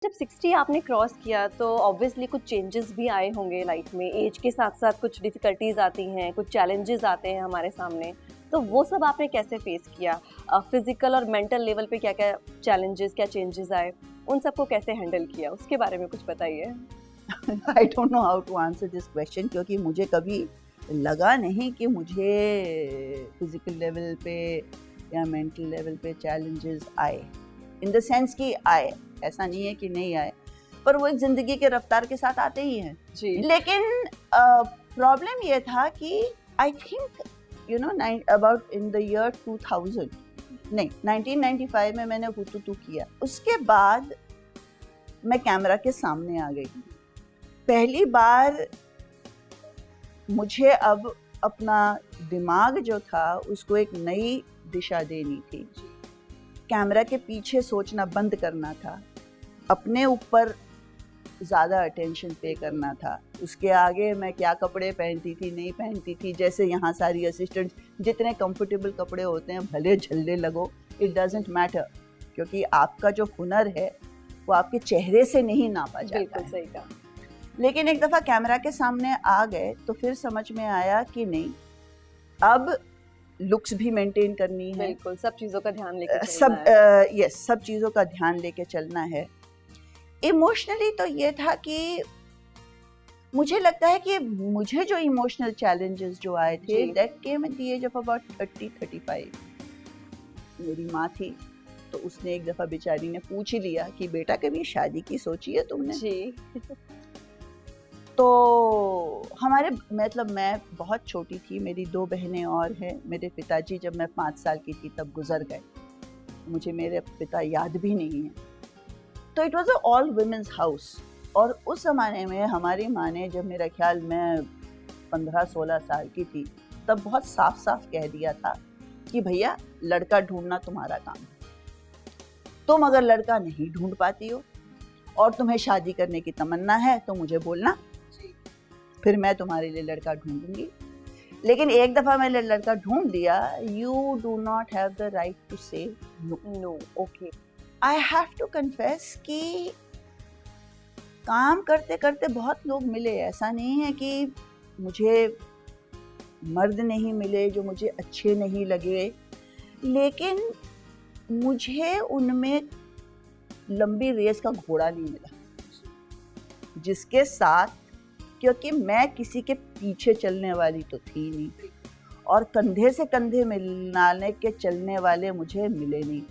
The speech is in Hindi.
जब 60 आपने क्रॉस किया तो ऑब्वियसली कुछ चेंजेस भी आए होंगे लाइफ में। एज के साथ साथ कुछ डिफिकल्टीज आती हैं, कुछ चैलेंजेस आते हैं हमारे सामने। तो वो सब आपने कैसे फेस किया? फिजिकल और मेंटल लेवल पे क्या क्या चैलेंजेस, क्या चेंजेस आए, उन सबको कैसे हैंडल किया, उसके बारे में कुछ बताइए। I don't know how to answer this question, क्योंकि मुझे कभी लगा नहीं कि मुझे फिजिकल लेवल पे या मेंटल लेवल पे चैलेंजेस आए, इन द सेंस कि आए, ऐसा नहीं है कि नहीं आए, पर वो एक ज़िंदगी के रफ्तार के साथ आते ही हैं जी। लेकिन प्रॉब्लम ये था कि I think you know about in the year 2000 नहीं 1995 में मैंने हुतुतु किया। उसके बाद मैं कैमरा के सामने आ गई। पहली बार मुझे अब अपना दिमाग जो था उसको एक नई दिशा देनी थी। कैमरा के पीछे सोचना बंद करना था, अपने ऊपर ज़्यादा अटेंशन पे करना था। उसके आगे मैं क्या कपड़े पहनती थी नहीं पहनती थी, जैसे यहाँ सारी असिस्टेंट्स जितने कंफर्टेबल कपड़े होते हैं भले झल्ले लगो, इट डजेंट मैटर, क्योंकि आपका जो हुनर है वो आपके चेहरे से नहीं नापा जाता। बिल्कुल सही कहा। लेकिन एक दफ़ा कैमरा के सामने आ गए तो फिर समझ में आया कि नहीं, अब लुक्स भी मेंटेन करनी है, बिल्कुल सब चीज़ों का ध्यान लेके चलना है। सब चीज़ों का ध्यान लेके चलना है। इमोशनली तो ये था कि मुझे लगता है कि मुझे जो इमोशनल चैलेंजेस जो आए थे that came at the age of about 30-35। मेरी माँ थी तो उसने एक दफ़ा बेचारी ने पूछ ही लिया कि बेटा कभी शादी की सोची है तुमने? जी। तो हमारे मतलब मैं बहुत छोटी थी, मेरी 2 बहनें और हैं। मेरे पिताजी जब मैं 5 साल की थी तब गुजर गए, मुझे मेरे पिता याद भी नहीं है। तो it was a all women's house, और उस ज़माने में हमारी माँ ने, जब मेरा ख्याल मैं 15-16 साल की थी, तब बहुत साफ साफ कह दिया था कि भैया लड़का ढूंढना तुम्हारा काम है, तुम अगर लड़का नहीं ढूंढ पाती हो और तुम्हें शादी करने की तमन्ना है तो मुझे बोलना, फिर मैं तुम्हारे लिए लड़का ढूंढूंगी। लेकिन एक दफ़ा मैंने लड़का ढूंढ लिया, you do not have the right to say no. Okay. I have to confess कि काम करते करते बहुत लोग मिले, ऐसा नहीं है कि मुझे मर्द नहीं मिले जो मुझे अच्छे नहीं लगे, लेकिन मुझे उनमें लंबी रेस का घोड़ा नहीं मिला जिसके साथ, क्योंकि मैं किसी के पीछे चलने वाली तो थी नहीं और कंधे से कंधे मिलाने के चलने वाले मुझे मिले नहीं।